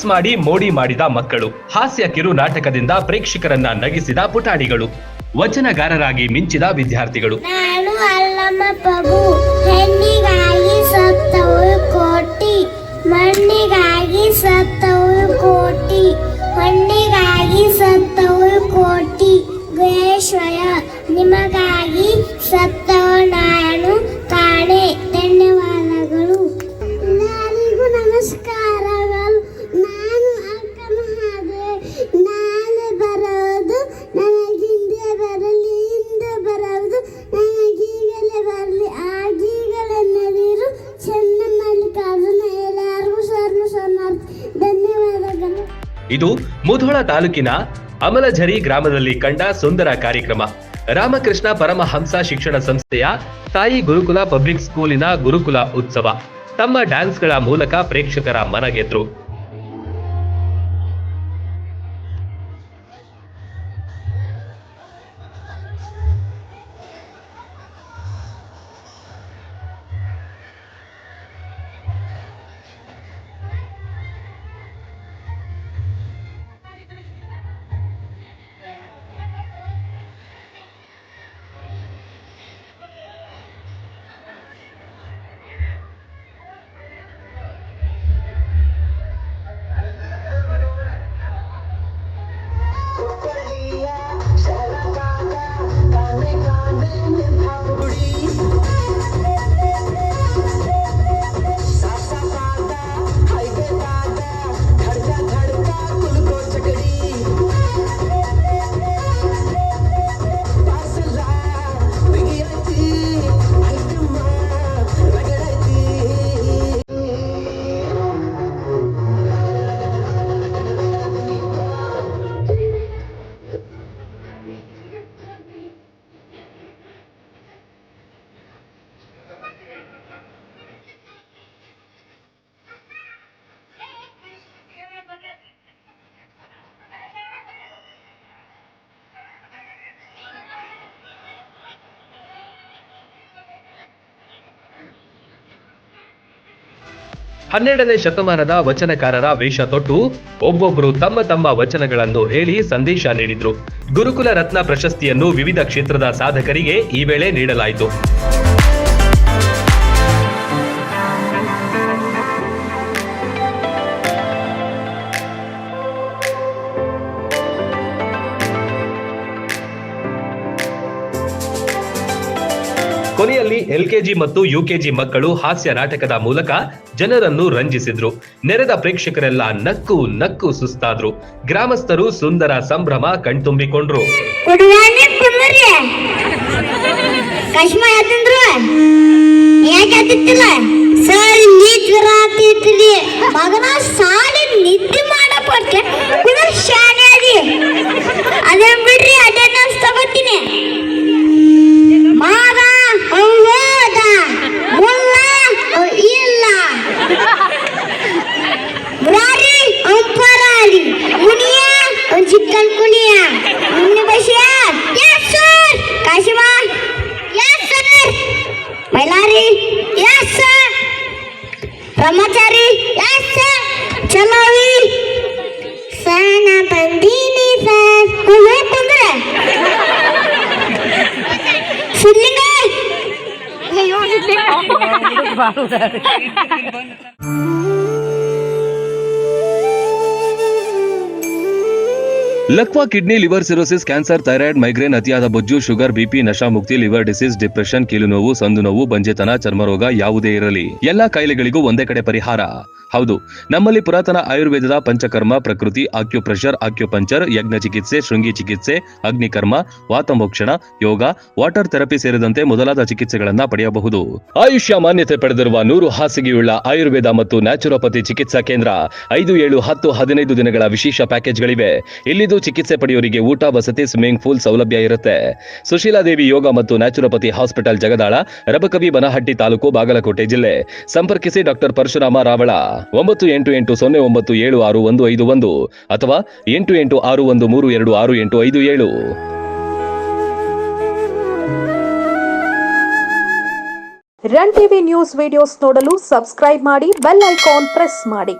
Dance ಮಾಡಿ ಮೋಡಿ ಮಾಡಿದ ಮಕ್ಕಳು, ಹಾಸ್ಯ ಕಿರು ನಾಟಕದಿಂದ ಪ್ರೇಕ್ಷಕರನ್ನ ನಗಿಸಿದ ಪುಟಾಣಿಗಳು, ವಚನಗಾರರಾಗಿ ಮಿಂಚಿದ ವಿದ್ಯಾರ್ಥಿಗಳು. ನಾನು ಅಲ್ಲಮ್ಮ ಪ್ರಭು, ಹೆಣ್ಣಿಗಾಗಿ ಸತ್ತವರು ಕೋಟಿ, ಮಣ್ಣಿಗಾಗಿ ಸತ್ತವರು ಕೋಟಿ, ಮಣ್ಣಿಗಾಗಿ ಸತ್ತವರು ಕೋಟಿ. ಗುಹೇಶ್ವರ, ನಿಮಗಾಗಿ ಸತ್ತವ ನಾನು ಕಾಣೆ. ಧನ್ಯವಾದಗಳು. ಎಲ್ಲರಿಗೂ ನಮಸ್ಕಾರಗಳು. ನಾನು ಅಕ್ಕ ಮಹಾದೇವ್. ನಾನು ಬರೋದು ನನಗಿಂದೆ ಬರಲಿ, ಹಿಂದೆ ಬರೋದು ನನಗೀಗಲೇ ಬರಲಿ. ಆಗೀಗಲೆನ್ನದಿರು ಚೆನ್ನ ಮಲ್ಲಿಕಾರ್ಜುನ. ಎಲ್ಲರಿಗೂ ಧನ್ಯವಾದಗಳು. ಇದು ಮುಧೋಳ ತಾಲೂಕಿನ ಅಮಲಝರಿ ಗ್ರಾಮದಲ್ಲಿ ಕಂಡ ಸುಂದರ ಕಾರ್ಯಕ್ರಮ. ರಾಮಕೃಷ್ಣ ಪರಮಹಂಸ ಶಿಕ್ಷಣ ಸಂಸ್ಥೆಯ ತಾಯಿ ಗುರುಕುಲ ಪಬ್ಲಿಕ್ ಸ್ಕೂಲಿನ ಗುರುಕುಲ ಉತ್ಸವ ತಮ್ಮ ಡ್ಯಾನ್ಸ್ಗಳ ಮೂಲಕ ಪ್ರೇಕ್ಷಕರ ಮನಗೆದ್ರು. ಹನ್ನೆರಡನೇ ಶತಮಾನದ ವಚನಕಾರರ ವೇಷ ತೊಟ್ಟು ಒಬ್ಬೊಬ್ಬರು ತಮ್ಮ ತಮ್ಮ ವಚನಗಳನ್ನು ಹೇಳಿ ಸಂದೇಶ ನೀಡಿದ್ರು. ಗುರುಕುಲ ರತ್ನ ಪ್ರಶಸ್ತಿಯನ್ನು ವಿವಿಧ ಕ್ಷೇತ್ರದ ಸಾಧಕರಿಗೆ ಈ ವೇಳೆ ನೀಡಲಾಯಿತು. ಕೊನೆಯಲ್ಲಿ ಎಲ್ಕೆಜಿ ಮತ್ತು ಯುಕೆಜಿ ಮಕ್ಕಳು ಹಾಸ್ಯ ನಾಟಕದ ಮೂಲಕ ಜನರನ್ನು ರಂಜಿಸಿದ್ರು. ನೆರೆದ ಪ್ರೇಕ್ಷಕರೆಲ್ಲ ನಕ್ಕು ನಕ್ಕು ಸುಸ್ತಾದ್ರು. ಗ್ರಾಮಸ್ಥರು ಸುಂದರ ಸಂಭ್ರಮ ಕಣ್ತುಂಬಿಕೊಂಡ್ರು. ಬ್ರಹ್ಮಚಾರಿ ಚಲೋವಿ ಸನ ಬಂದೀನಿ ಸರ್ ಕುಂದ್ರೆ ಸಿದ್ಲಿಂಗ ಲಕ್ವಾ kidney, liver cirrhosis, cancer, thyroid, migraine, ಅತಿಯಾದ ಬೊಜ್ಜು, ಶುಗರ್, ಬಿಪಿ, ನಶಾ ಮುಕ್ತಿ, ಲಿವರ್ ಡಿಸೀಸ್, ಡಿಪ್ರೆಷನ್, ಕೀಲು ನೋವು, ಸಂದು ನೋವು, ಬಂಜೆತನ, ಚರ್ಮರೋಗ ಯಾವುದೇ ಇರಲಿ ಎಲ್ಲಾ ಕಾಯಿಲೆಗಳಿಗೂ ಒಂದೇ ಕಡೆ ಪರಿಹಾರ. ಹೌದು, ನಮ್ಮಲ್ಲಿ ಪುರಾತನ ಆಯುರ್ವೇದದ ಪಂಚಕರ್ಮ, ಪ್ರಕೃತಿ, ಆಕ್ಯುಪ್ರೆಷರ್, ಆಕ್ಯುಪಂಚರ್, ಯಜ್ಞ ಚಿಕಿತ್ಸೆ, ಶೃಂಗಿ ಚಿಕಿತ್ಸೆ, ಅಗ್ನಿಕರ್ಮ, ವಾತಮೋಕ್ಷಣ, ಯೋಗ, ವಾಟರ್ ಥೆರಪಿ ಸೇರಿದಂತೆ ಮೊದಲಾದ ಚಿಕಿತ್ಸೆಗಳನ್ನ ಪಡೆಯಬಹುದು. ಆಯುಷ್ಯ ಮಾನ್ಯತೆ ಪಡೆದಿರುವ 100 ಹಾಸಿಗೆಯುಳ್ಳ ಆಯುರ್ವೇದ ಮತ್ತು ನ್ಯಾಚುರೋಪತಿ ಚಿಕಿತ್ಸಾ ಕೇಂದ್ರ 5, 7, 10, 15 ದಿನಗಳ ವಿಶೇಷ ಪ್ಯಾಕೇಜ್ಗಳಿವೆ. ಇಲ್ಲಿದ್ದು ಚಿಕಿತ್ಸೆ ಪಡೆಯೋರಿಗೆ ಊಟ, ವಸತಿ, ಸ್ವಿಮ್ಮಿಂಗ್ ಪೂಲ್ ಸೌಲಭ್ಯ ಇರುತ್ತೆ. ಸುಶೀಲಾದೇವಿ ಯೋಗ ಮತ್ತು ನ್ಯಾಚುರೋಪತಿ ಹಾಸ್ಪಿಟಲ್, ಜಗದಾಳ, ರಬಕವಿ, ಬನಹಟ್ಟಿ ತಾಲೂಕು, ಬಾಗಲಕೋಟೆ ಜಿಲ್ಲೆ. ಸಂಪರ್ಕಿಸಿ ಡಾಕ್ಟರ್ ಪರಶುರಾಮ ರಾವಳ 9888076151 ಅಥವಾ 8861326857. ರನ್ ಟಿವಿ ನ್ಯೂಸ್ ವಿಡಿಯೋಸ್ ನೋಡಲು ಸಬ್ಸ್ಕ್ರೈಬ್ ಮಾಡಿ, ಬೆಲ್ ಐಕಾನ್ ಪ್ರೆಸ್ ಮಾಡಿ.